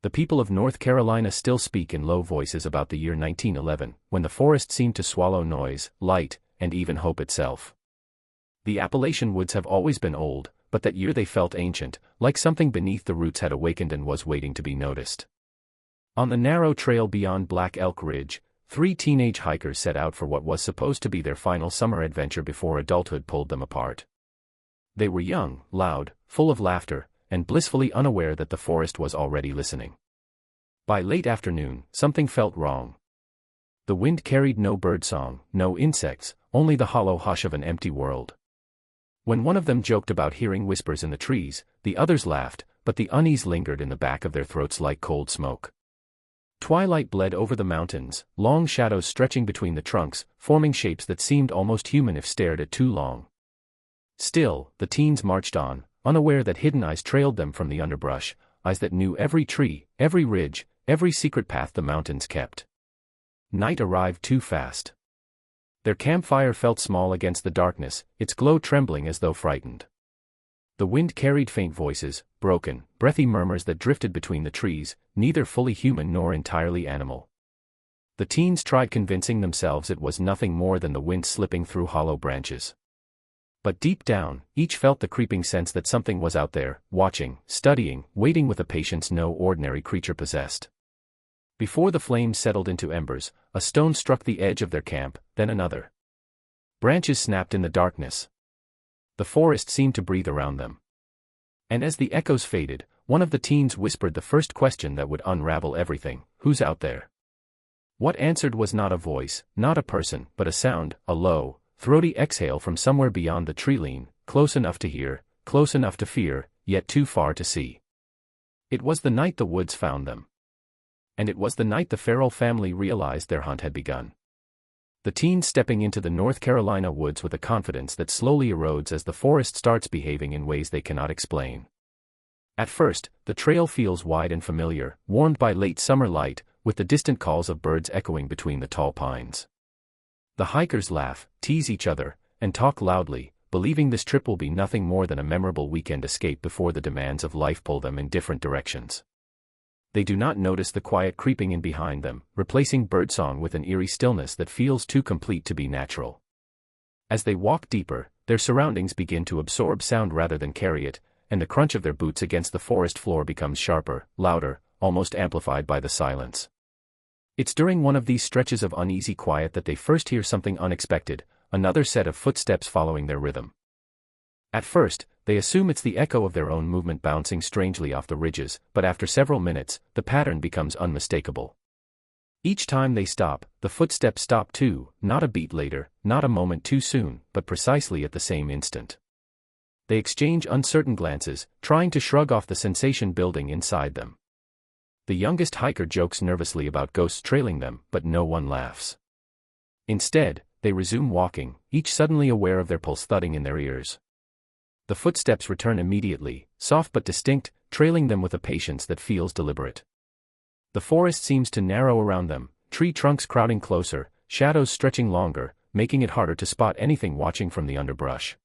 The people of North Carolina still speak in low voices about the year 1911, when the forest seemed to swallow noise, light, and even hope itself. The Appalachian woods have always been old, but that year they felt ancient, like something beneath the roots had awakened and was waiting to be noticed. On the narrow trail beyond Black Elk Ridge, 3 teenage hikers set out for what was supposed to be their final summer adventure before adulthood pulled them apart. They were young, loud, full of laughter, and blissfully unaware that the forest was already listening. By late afternoon, something felt wrong. The wind carried no birdsong, no insects, only the hollow hush of an empty world. When one of them joked about hearing whispers in the trees, the others laughed, but the unease lingered in the back of their throats like cold smoke. Twilight bled over the mountains, long shadows stretching between the trunks, forming shapes that seemed almost human if stared at too long. Still, the teens marched on, unaware that hidden eyes trailed them from the underbrush, eyes that knew every tree, every ridge, every secret path the mountains kept. Night arrived too fast. Their campfire felt small against the darkness, its glow trembling as though frightened. The wind carried faint voices, broken, breathy murmurs that drifted between the trees, neither fully human nor entirely animal. The teens tried convincing themselves it was nothing more than the wind slipping through hollow branches. But deep down, each felt the creeping sense that something was out there, watching, studying, waiting with a patience no ordinary creature possessed. Before the flames settled into embers, a stone struck the edge of their camp, then another. Branches snapped in the darkness. The forest seemed to breathe around them. And as the echoes faded, one of the teens whispered the first question that would unravel everything: who's out there? What answered was not a voice, not a person, but a sound, a low, throaty exhale from somewhere beyond the tree-line, close enough to hear, close enough to fear, yet too far to see. It was the night the woods found them. And it was the night the Farrell family realized their hunt had begun. The teens stepping into the North Carolina woods with a confidence that slowly erodes as the forest starts behaving in ways they cannot explain. At first, the trail feels wide and familiar, warmed by late summer light, with the distant calls of birds echoing between the tall pines. The hikers laugh, tease each other, and talk loudly, believing this trip will be nothing more than a memorable weekend escape before the demands of life pull them in different directions. They do not notice the quiet creeping in behind them, replacing birdsong with an eerie stillness that feels too complete to be natural. As they walk deeper, their surroundings begin to absorb sound rather than carry it, and the crunch of their boots against the forest floor becomes sharper, louder, almost amplified by the silence. It's during one of these stretches of uneasy quiet that they first hear something unexpected, another set of footsteps following their rhythm. At first, they assume it's the echo of their own movement bouncing strangely off the ridges, but after several minutes, the pattern becomes unmistakable. Each time they stop, the footsteps stop too, not a beat later, not a moment too soon, but precisely at the same instant. They exchange uncertain glances, trying to shrug off the sensation building inside them. The youngest hiker jokes nervously about ghosts trailing them, but no one laughs. Instead, they resume walking, each suddenly aware of their pulse thudding in their ears. The footsteps return immediately, soft but distinct, trailing them with a patience that feels deliberate. The forest seems to narrow around them, tree trunks crowding closer, shadows stretching longer, making it harder to spot anything watching from the underbrush.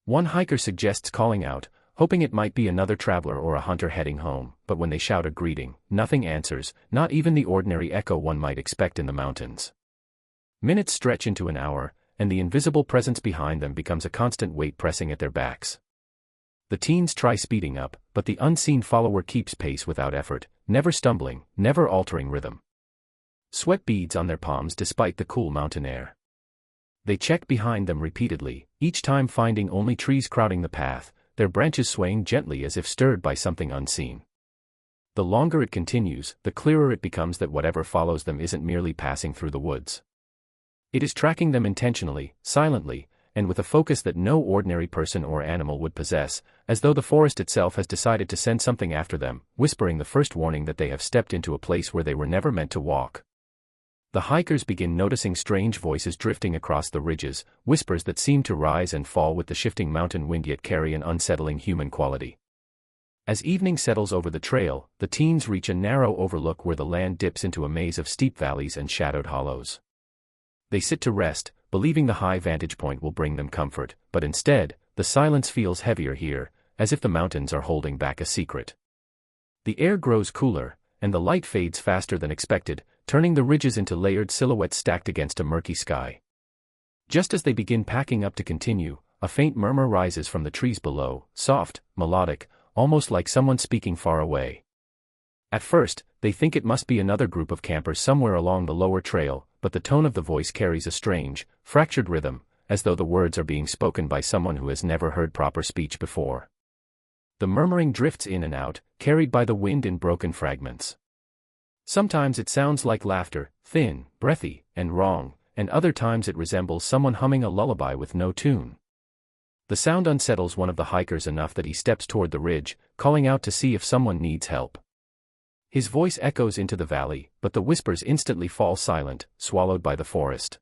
One hiker suggests calling out, hoping it might be another traveler or a hunter heading home, but when they shout a greeting, nothing answers, not even the ordinary echo one might expect in the mountains. Minutes stretch into an hour, and the invisible presence behind them becomes a constant weight pressing at their backs. The teens try speeding up, but the unseen follower keeps pace without effort, never stumbling, never altering rhythm. Sweat beads on their palms despite the cool mountain air. They check behind them repeatedly, each time finding only trees crowding the path, their branches swaying gently as if stirred by something unseen. The longer it continues, the clearer it becomes that whatever follows them isn't merely passing through the woods. It is tracking them intentionally, silently, and with a focus that no ordinary person or animal would possess, as though the forest itself has decided to send something after them, whispering the first warning that they have stepped into a place where they were never meant to walk. The hikers begin noticing strange voices drifting across the ridges, whispers that seem to rise and fall with the shifting mountain wind yet carry an unsettling human quality. As evening settles over the trail, the teens reach a narrow overlook where the land dips into a maze of steep valleys and shadowed hollows. They sit to rest, believing the high vantage point will bring them comfort, but instead, the silence feels heavier here, as if the mountains are holding back a secret. The air grows cooler, and the light fades faster than expected, turning the ridges into layered silhouettes stacked against a murky sky. Just as they begin packing up to continue, a faint murmur rises from the trees below, soft, melodic, almost like someone speaking far away. At first, they think it must be another group of campers somewhere along the lower trail, but the tone of the voice carries a strange, fractured rhythm, as though the words are being spoken by someone who has never heard proper speech before. The murmuring drifts in and out, carried by the wind in broken fragments. Sometimes it sounds like laughter, thin, breathy, and wrong, and other times it resembles someone humming a lullaby with no tune. The sound unsettles one of the hikers enough that he steps toward the ridge, calling out to see if someone needs help. His voice echoes into the valley, but the whispers instantly fall silent, swallowed by the forest.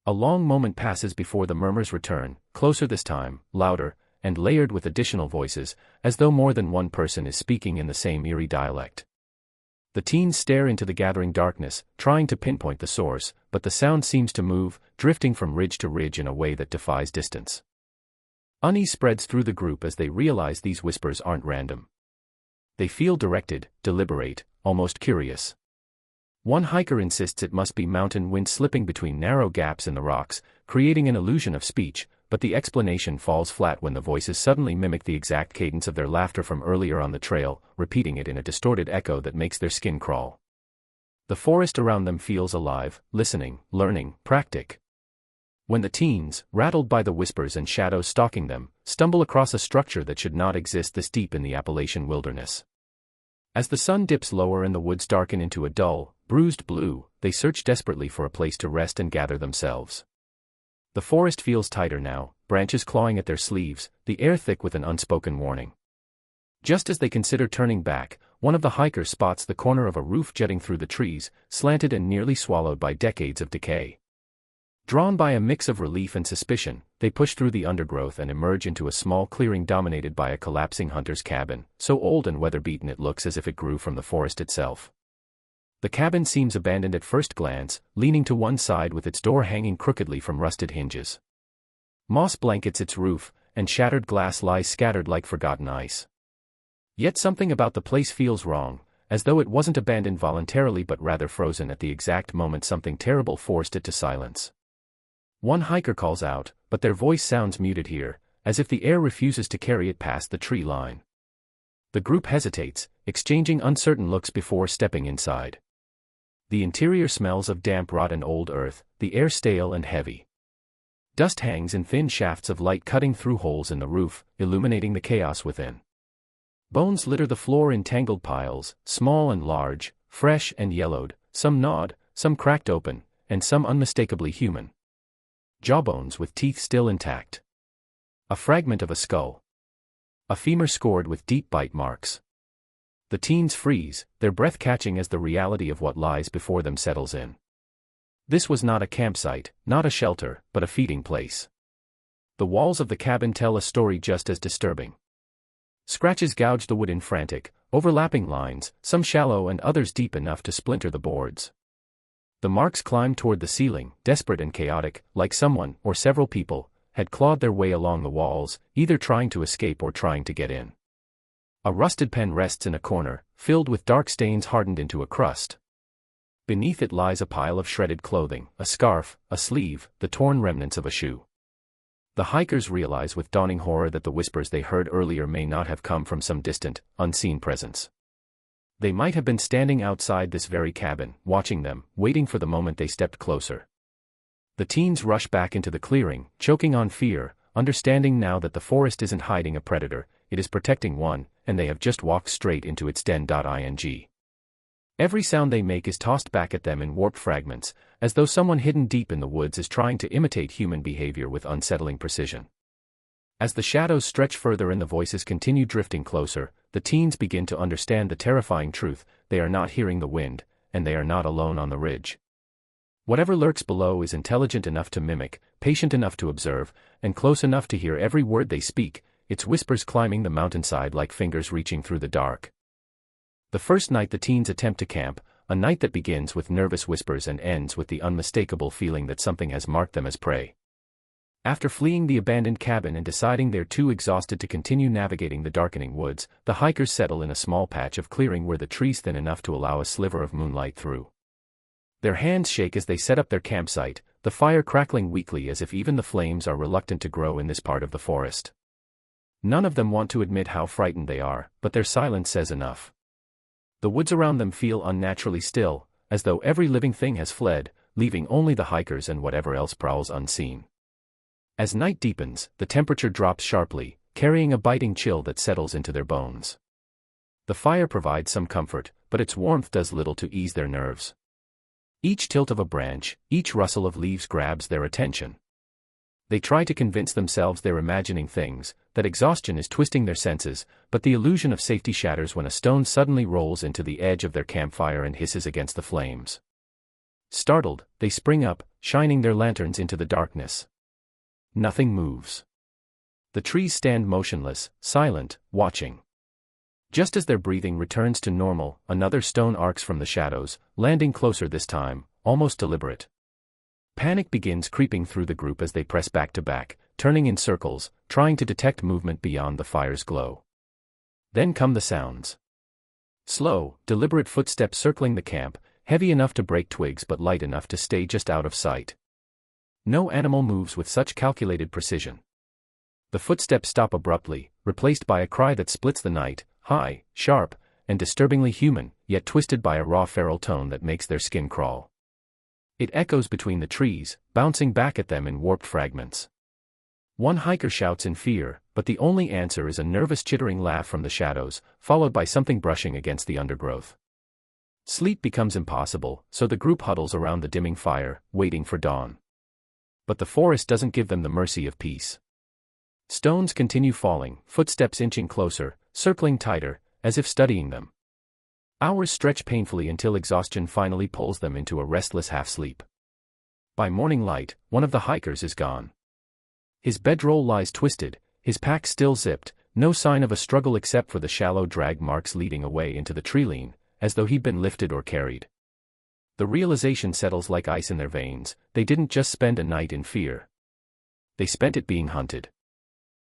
A long moment passes before the murmurs return, closer this time, louder, and layered with additional voices, as though more than one person is speaking in the same eerie dialect. The teens stare into the gathering darkness, trying to pinpoint the source, but the sound seems to move, drifting from ridge to ridge in a way that defies distance. Unease spreads through the group as they realize these whispers aren't random. They feel directed, deliberate, almost curious. One hiker insists it must be mountain wind slipping between narrow gaps in the rocks, creating an illusion of speech, but the explanation falls flat when the voices suddenly mimic the exact cadence of their laughter from earlier on the trail, repeating it in a distorted echo that makes their skin crawl. The forest around them feels alive, listening, learning, practic. When the teens, rattled by the whispers and shadows stalking them, stumble across a structure that should not exist this deep in the Appalachian wilderness. As the sun dips lower and the woods darken into a dull, bruised blue, they search desperately for a place to rest and gather themselves. The forest feels tighter now, branches clawing at their sleeves, the air thick with an unspoken warning. Just as they consider turning back, one of the hikers spots the corner of a roof jutting through the trees, slanted and nearly swallowed by decades of decay. Drawn by a mix of relief and suspicion, they push through the undergrowth and emerge into a small clearing dominated by a collapsing hunter's cabin, so old and weather-beaten it looks as if it grew from the forest itself. The cabin seems abandoned at first glance, leaning to one side with its door hanging crookedly from rusted hinges. Moss blankets its roof, and shattered glass lies scattered like forgotten ice. Yet something about the place feels wrong, as though it wasn't abandoned voluntarily but rather frozen at the exact moment something terrible forced it to silence. One hiker calls out, but their voice sounds muted here, as if the air refuses to carry it past the tree line. The group hesitates, exchanging uncertain looks before stepping inside. The interior smells of damp rot and old earth, the air stale and heavy. Dust hangs in thin shafts of light cutting through holes in the roof, illuminating the chaos within. Bones litter the floor in tangled piles, small and large, fresh and yellowed, some gnawed, some cracked open, and some unmistakably human. Jawbones with teeth still intact. A fragment of a skull. A femur scored with deep bite marks. The teens freeze, their breath catching as the reality of what lies before them settles in. This was not a campsite, not a shelter, but a feeding place. The walls of the cabin tell a story just as disturbing. Scratches gouge the wood in frantic, overlapping lines, some shallow and others deep enough to splinter the boards. The marks climb toward the ceiling, desperate and chaotic, like someone, or several people, had clawed their way along the walls, either trying to escape or trying to get in. A rusted pen rests in a corner, filled with dark stains hardened into a crust. Beneath it lies a pile of shredded clothing, a scarf, a sleeve, the torn remnants of a shoe. The hikers realize with dawning horror that the whispers they heard earlier may not have come from some distant, unseen presence. They might have been standing outside this very cabin, watching them, waiting for the moment they stepped closer. The teens rush back into the clearing, choking on fear, understanding now that the forest isn't hiding a predator, it is protecting one, and they have just walked straight into its den.ing. Every sound they make is tossed back at them in warped fragments, as though someone hidden deep in the woods is trying to imitate human behavior with unsettling precision. As the shadows stretch further and the voices continue drifting closer, the teens begin to understand the terrifying truth: they are not hearing the wind, and they are not alone on the ridge. Whatever lurks below is intelligent enough to mimic, patient enough to observe, and close enough to hear every word they speak, its whispers climbing the mountainside like fingers reaching through the dark. The first night the teens attempt to camp, a night that begins with nervous whispers and ends with the unmistakable feeling that something has marked them as prey. After fleeing the abandoned cabin and deciding they're too exhausted to continue navigating the darkening woods, the hikers settle in a small patch of clearing where the tree's thin enough to allow a sliver of moonlight through. Their hands shake as they set up their campsite, the fire crackling weakly as if even the flames are reluctant to grow in this part of the forest. None of them want to admit how frightened they are, but their silence says enough. The woods around them feel unnaturally still, as though every living thing has fled, leaving only the hikers and whatever else prowls unseen. As night deepens, the temperature drops sharply, carrying a biting chill that settles into their bones. The fire provides some comfort, but its warmth does little to ease their nerves. Each tilt of a branch, each rustle of leaves grabs their attention. They try to convince themselves they're imagining things, that exhaustion is twisting their senses, but the illusion of safety shatters when a stone suddenly rolls into the edge of their campfire and hisses against the flames. Startled, they spring up, shining their lanterns into the darkness. Nothing moves. The trees stand motionless, silent, watching. Just as their breathing returns to normal, another stone arcs from the shadows, landing closer this time, almost deliberate. Panic begins creeping through the group as they press back to back, turning in circles, trying to detect movement beyond the fire's glow. Then come the sounds. Slow, deliberate footsteps circling the camp, heavy enough to break twigs but light enough to stay just out of sight. No animal moves with such calculated precision. The footsteps stop abruptly, replaced by a cry that splits the night, high, sharp, and disturbingly human, yet twisted by a raw feral tone that makes their skin crawl. It echoes between the trees, bouncing back at them in warped fragments. One hiker shouts in fear, but the only answer is a nervous chittering laugh from the shadows, followed by something brushing against the undergrowth. Sleep becomes impossible, so the group huddles around the dimming fire, waiting for dawn. But the forest doesn't give them the mercy of peace. Stones continue falling, footsteps inching closer, circling tighter, as if studying them. Hours stretch painfully until exhaustion finally pulls them into a restless half-sleep. By morning light, one of the hikers is gone. His bedroll lies twisted, his pack still zipped, no sign of a struggle except for the shallow drag marks leading away into the treeline, as though he'd been lifted or carried. The realization settles like ice in their veins, they didn't just spend a night in fear. They spent it being hunted.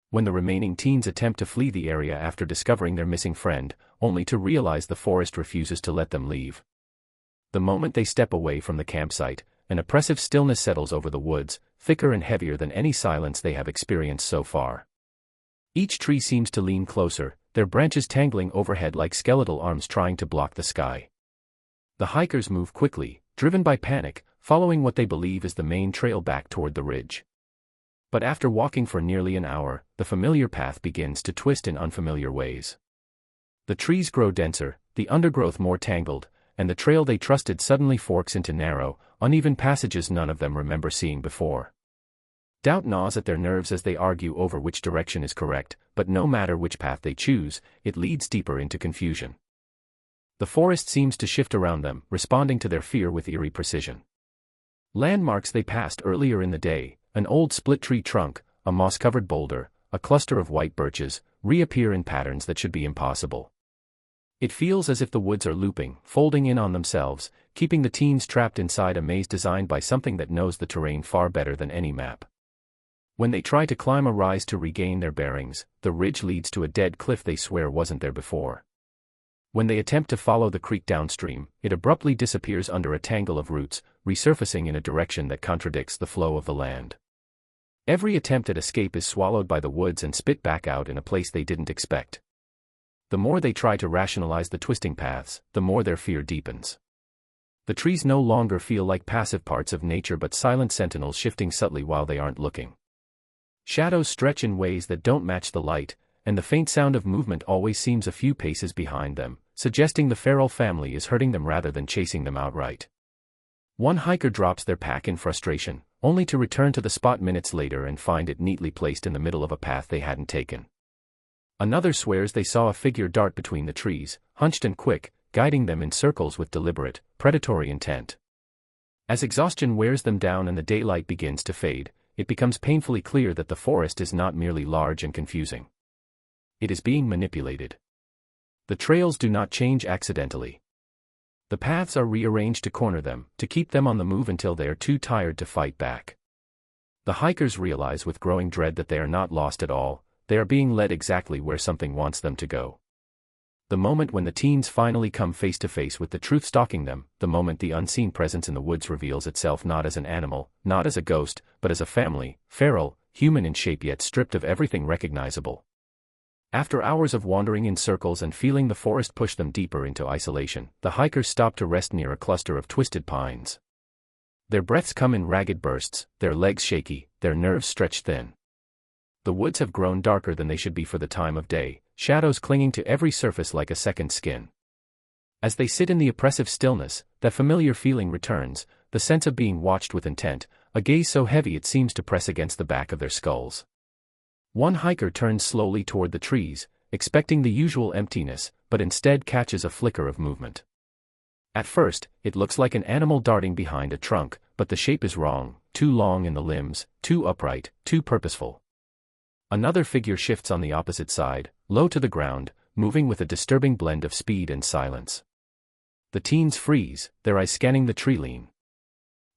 When the remaining teens attempt to flee the area after discovering their missing friend, only to realize the forest refuses to let them leave. The moment they step away from the campsite, an oppressive stillness settles over the woods, thicker and heavier than any silence they have experienced so far. Each tree seems to lean closer, their branches tangling overhead like skeletal arms trying to block the sky. The hikers move quickly, driven by panic, following what they believe is the main trail back toward the ridge. But after walking for nearly an hour, the familiar path begins to twist in unfamiliar ways. The trees grow denser, the undergrowth more tangled, and the trail they trusted suddenly forks into narrow, uneven passages none of them remember seeing before. Doubt gnaws at their nerves as they argue over which direction is correct, but no matter which path they choose, it leads deeper into confusion. The forest seems to shift around them, responding to their fear with eerie precision. Landmarks they passed earlier in the day, an old split-tree trunk, a moss-covered boulder, a cluster of white birches, reappear in patterns that should be impossible. It feels as if the woods are looping, folding in on themselves, keeping the teens trapped inside a maze designed by something that knows the terrain far better than any map. When they try to climb a rise to regain their bearings, the ridge leads to a dead cliff they swear wasn't there before. When they attempt to follow the creek downstream, it abruptly disappears under a tangle of roots, resurfacing in a direction that contradicts the flow of the land. Every attempt at escape is swallowed by the woods and spit back out in a place they didn't expect. The more they try to rationalize the twisting paths, the more their fear deepens. The trees no longer feel like passive parts of nature but silent sentinels shifting subtly while they aren't looking. Shadows stretch in ways that don't match the light, and the faint sound of movement always seems a few paces behind them, suggesting the feral family is hurting them rather than chasing them outright. One hiker drops their pack in frustration, only to return to the spot minutes later and find it neatly placed in the middle of a path they hadn't taken. Another swears they saw a figure dart between the trees, hunched and quick, guiding them in circles with deliberate, predatory intent. As exhaustion wears them down and the daylight begins to fade, it becomes painfully clear that the forest is not merely large and confusing. It is being manipulated. The trails do not change accidentally. The paths are rearranged to corner them, to keep them on the move until they are too tired to fight back. The hikers realize with growing dread that they are not lost at all, they are being led exactly where something wants them to go. The moment when the teens finally come face to face with the truth stalking them, the moment the unseen presence in the woods reveals itself not as an animal, not as a ghost, but as a family, feral, human in shape yet stripped of everything recognizable. After hours of wandering in circles and feeling the forest push them deeper into isolation, the hikers stop to rest near a cluster of twisted pines. Their breaths come in ragged bursts, their legs shaky, their nerves stretched thin. The woods have grown darker than they should be for the time of day, shadows clinging to every surface like a second skin. As they sit in the oppressive stillness, that familiar feeling returns, the sense of being watched with intent, a gaze so heavy it seems to press against the back of their skulls. One hiker turns slowly toward the trees, expecting the usual emptiness, but instead catches a flicker of movement. At first, it looks like an animal darting behind a trunk, but the shape is wrong, too long in the limbs, too upright, too purposeful. Another figure shifts on the opposite side, low to the ground, moving with a disturbing blend of speed and silence. The teens freeze, their eyes scanning the tree line.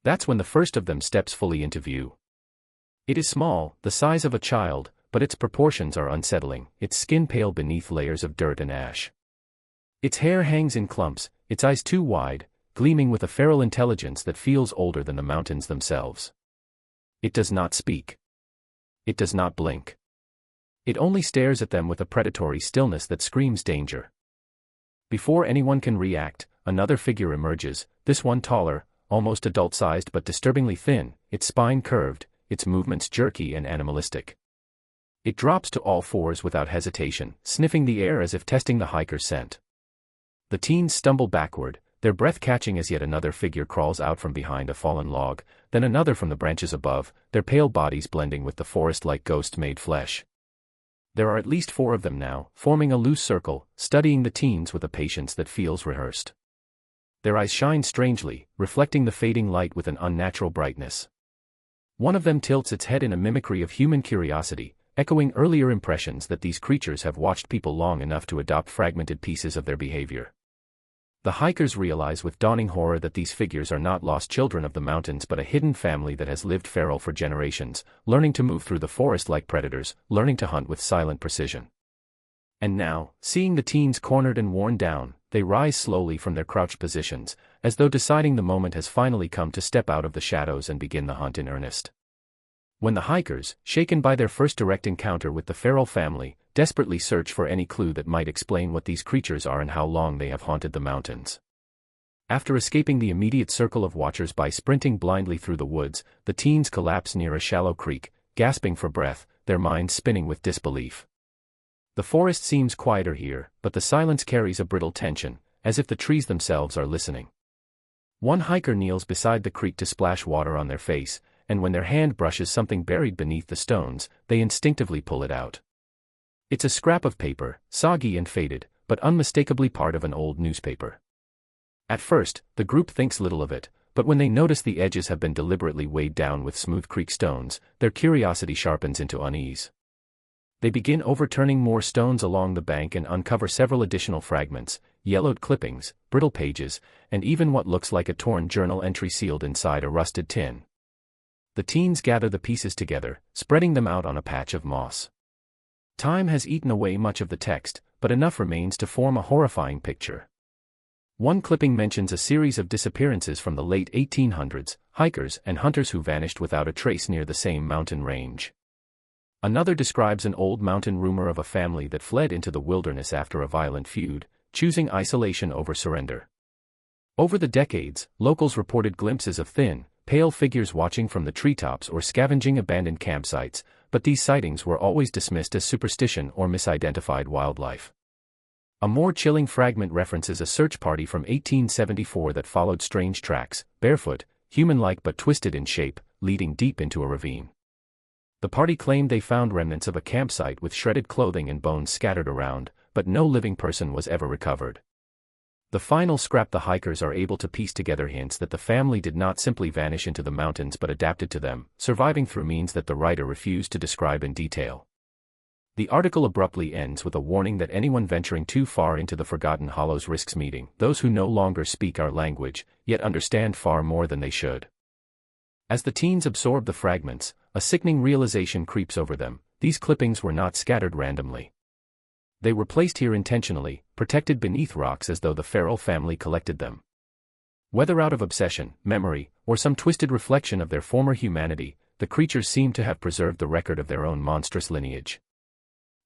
That's when the first of them steps fully into view. It is small, the size of a child, but its proportions are unsettling, its skin pale beneath layers of dirt and ash. Its hair hangs in clumps, its eyes too wide, gleaming with a feral intelligence that feels older than the mountains themselves. It does not speak. It does not blink. It only stares at them with a predatory stillness that screams danger. Before anyone can react, another figure emerges, this one taller, almost adult-sized but disturbingly thin, its spine curved, its movements jerky and animalistic. It drops to all fours without hesitation, sniffing the air as if testing the hiker's scent. The teens stumble backward, their breath catching as yet another figure crawls out from behind a fallen log, then another from the branches above, their pale bodies blending with the forest-like ghost-made flesh. There are at least 4 of them now, forming a loose circle, studying the teens with a patience that feels rehearsed. Their eyes shine strangely, reflecting the fading light with an unnatural brightness. One of them tilts its head in a mimicry of human curiosity, echoing earlier impressions that these creatures have watched people long enough to adopt fragmented pieces of their behavior. The hikers realize with dawning horror that these figures are not lost children of the mountains but a hidden family that has lived feral for generations, learning to move through the forest like predators, learning to hunt with silent precision. And now, seeing the teens cornered and worn down, they rise slowly from their crouched positions, as though deciding the moment has finally come to step out of the shadows and begin the hunt in earnest. When the hikers, shaken by their first direct encounter with the feral family, desperately search for any clue that might explain what these creatures are and how long they have haunted the mountains. After escaping the immediate circle of watchers by sprinting blindly through the woods, the teens collapse near a shallow creek, gasping for breath, their minds spinning with disbelief. The forest seems quieter here, but the silence carries a brittle tension, as if the trees themselves are listening. One hiker kneels beside the creek to splash water on their face, and when their hand brushes something buried beneath the stones, they instinctively pull it out. It's a scrap of paper, soggy and faded, but unmistakably part of an old newspaper. At first, the group thinks little of it, but when they notice the edges have been deliberately weighed down with smooth creek stones, their curiosity sharpens into unease. They begin overturning more stones along the bank and uncover several additional fragments, yellowed clippings, brittle pages, and even what looks like a torn journal entry sealed inside a rusted tin. The teens gather the pieces together, spreading them out on a patch of moss. Time has eaten away much of the text, but enough remains to form a horrifying picture. One clipping mentions a series of disappearances from the late 1800s, hikers and hunters who vanished without a trace near the same mountain range. Another describes an old mountain rumor of a family that fled into the wilderness after a violent feud, choosing isolation over surrender. Over the decades, locals reported glimpses of thin, pale figures watching from the treetops or scavenging abandoned campsites, but these sightings were always dismissed as superstition or misidentified wildlife. A more chilling fragment references a search party from 1874 that followed strange tracks, barefoot, human-like but twisted in shape, leading deep into a ravine. The party claimed they found remnants of a campsite with shredded clothing and bones scattered around, but no living person was ever recovered. The final scrap the hikers are able to piece together hints that the family did not simply vanish into the mountains but adapted to them, surviving through means that the writer refused to describe in detail. The article abruptly ends with a warning that anyone venturing too far into the Forgotten Hollows risks meeting those who no longer speak our language, yet understand far more than they should. As the teens absorb the fragments, a sickening realization creeps over them: these clippings were not scattered randomly. They were placed here intentionally, protected beneath rocks as though the feral family collected them. Whether out of obsession, memory, or some twisted reflection of their former humanity, the creatures seem to have preserved the record of their own monstrous lineage.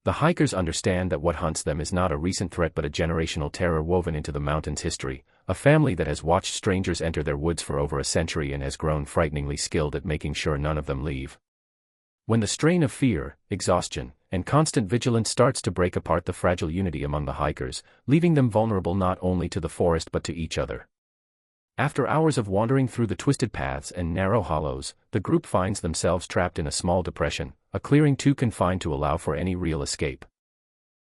The hikers understand that what hunts them is not a recent threat but a generational terror woven into the mountain's history, a family that has watched strangers enter their woods for over a century and has grown frighteningly skilled at making sure none of them leave. When the strain of fear, exhaustion, and constant vigilance starts to break apart the fragile unity among the hikers, leaving them vulnerable not only to the forest but to each other. After hours of wandering through the twisted paths and narrow hollows, the group finds themselves trapped in a small depression, a clearing too confined to allow for any real escape.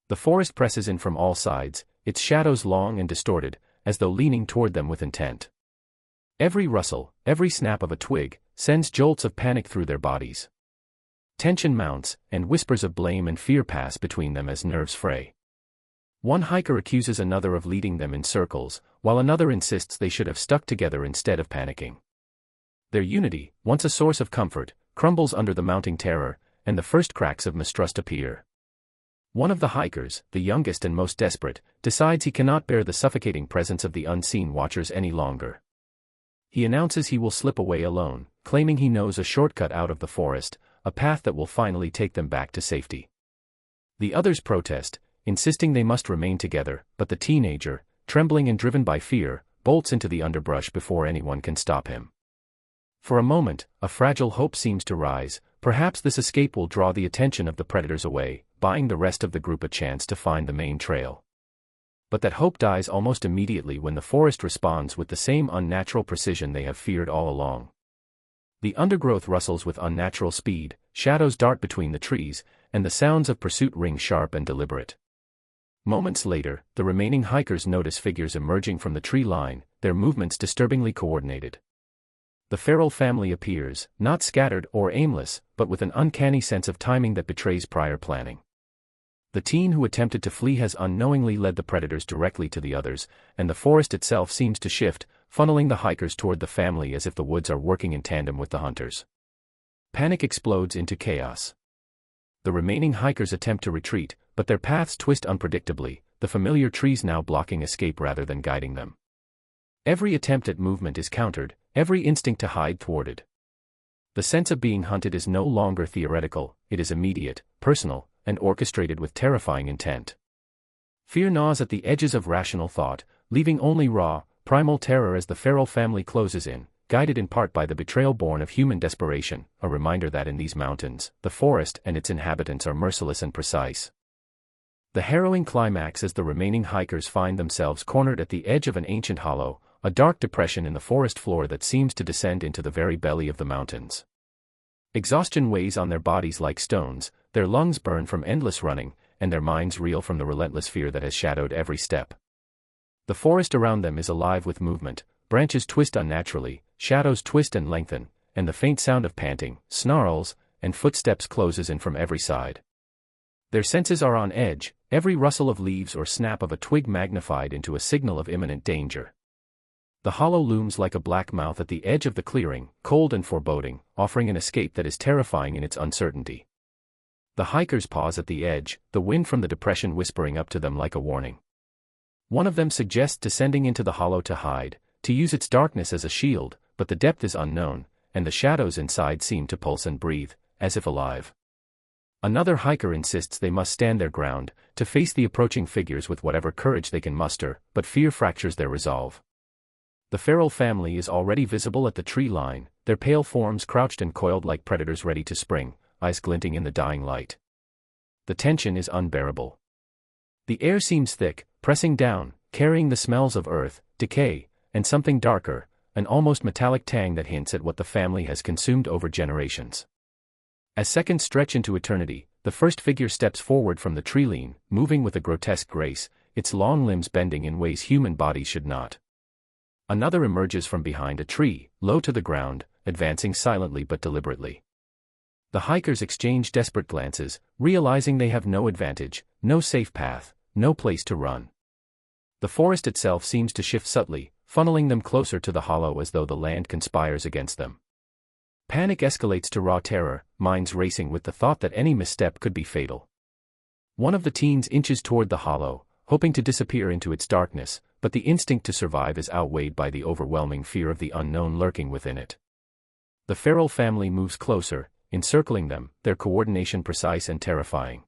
The forest presses in from all sides, its shadows long and distorted, as though leaning toward them with intent. Every rustle, every snap of a twig, sends jolts of panic through their bodies. Tension mounts, and whispers of blame and fear pass between them as nerves fray. One hiker accuses another of leading them in circles, while another insists they should have stuck together instead of panicking. Their unity, once a source of comfort, crumbles under the mounting terror, and the first cracks of mistrust appear. One of the hikers, the youngest and most desperate, decides he cannot bear the suffocating presence of the unseen watchers any longer. He announces he will slip away alone, claiming he knows a shortcut out of the forest, a path that will finally take them back to safety. The others protest, insisting they must remain together, but the teenager, trembling and driven by fear, bolts into the underbrush before anyone can stop him. For a moment, a fragile hope seems to rise: perhaps this escape will draw the attention of the predators away, buying the rest of the group a chance to find the main trail. But that hope dies almost immediately when the forest responds with the same unnatural precision they have feared all along. The undergrowth rustles with unnatural speed, shadows dart between the trees, and the sounds of pursuit ring sharp and deliberate. Moments later, the remaining hikers notice figures emerging from the tree line, their movements disturbingly coordinated. The feral family appears, not scattered or aimless, but with an uncanny sense of timing that betrays prior planning. The teen who attempted to flee has unknowingly led the predators directly to the others, and the forest itself seems to shift, funneling the hikers toward the family as if the woods are working in tandem with the hunters. Panic explodes into chaos. The remaining hikers attempt to retreat, but their paths twist unpredictably, the familiar trees now blocking escape rather than guiding them. Every attempt at movement is countered, every instinct to hide thwarted. The sense of being hunted is no longer theoretical, it is immediate, personal, and orchestrated with terrifying intent. Fear gnaws at the edges of rational thought, leaving only raw, primal terror as the feral family closes in, guided in part by the betrayal born of human desperation, a reminder that in these mountains, the forest and its inhabitants are merciless and precise. The harrowing climax as the remaining hikers find themselves cornered at the edge of an ancient hollow, a dark depression in the forest floor that seems to descend into the very belly of the mountains. Exhaustion weighs on their bodies like stones, their lungs burn from endless running, and their minds reel from the relentless fear that has shadowed every step. The forest around them is alive with movement, branches twist unnaturally, shadows twist and lengthen, and the faint sound of panting, snarls, and footsteps closes in from every side. Their senses are on edge, every rustle of leaves or snap of a twig magnified into a signal of imminent danger. The hollow looms like a black mouth at the edge of the clearing, cold and foreboding, offering an escape that is terrifying in its uncertainty. The hikers pause at the edge, the wind from the depression whispering up to them like a warning. One of them suggests descending into the hollow to hide, to use its darkness as a shield, but the depth is unknown, and the shadows inside seem to pulse and breathe, as if alive. Another hiker insists they must stand their ground, to face the approaching figures with whatever courage they can muster, but fear fractures their resolve. The feral family is already visible at the tree line, their pale forms crouched and coiled like predators ready to spring, eyes glinting in the dying light. The tension is unbearable. The air seems thick, pressing down, carrying the smells of earth, decay, and something darker, an almost metallic tang that hints at what the family has consumed over generations. As seconds stretch into eternity, the first figure steps forward from the tree line, moving with a grotesque grace, its long limbs bending in ways human bodies should not. Another emerges from behind a tree, low to the ground, advancing silently but deliberately. The hikers exchange desperate glances, realizing they have no advantage, no safe path, no place to run. The forest itself seems to shift subtly, funneling them closer to the hollow as though the land conspires against them. Panic escalates to raw terror, minds racing with the thought that any misstep could be fatal. One of the teens inches toward the hollow, hoping to disappear into its darkness, but the instinct to survive is outweighed by the overwhelming fear of the unknown lurking within it. The feral family moves closer, encircling them, their coordination precise and terrifying.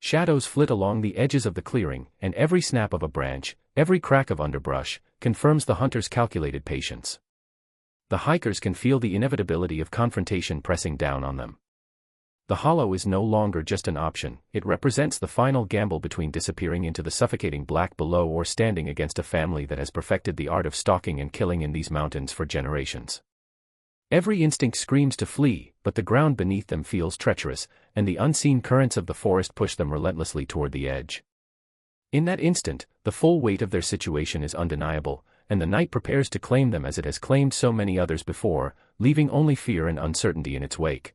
Shadows flit along the edges of the clearing, and every snap of a branch, every crack of underbrush, confirms the hunter's calculated patience. The hikers can feel the inevitability of confrontation pressing down on them. The hollow is no longer just an option, it represents the final gamble between disappearing into the suffocating black below or standing against a family that has perfected the art of stalking and killing in these mountains for generations. Every instinct screams to flee, but the ground beneath them feels treacherous, and the unseen currents of the forest push them relentlessly toward the edge. In that instant, the full weight of their situation is undeniable, and the night prepares to claim them as it has claimed so many others before, leaving only fear and uncertainty in its wake.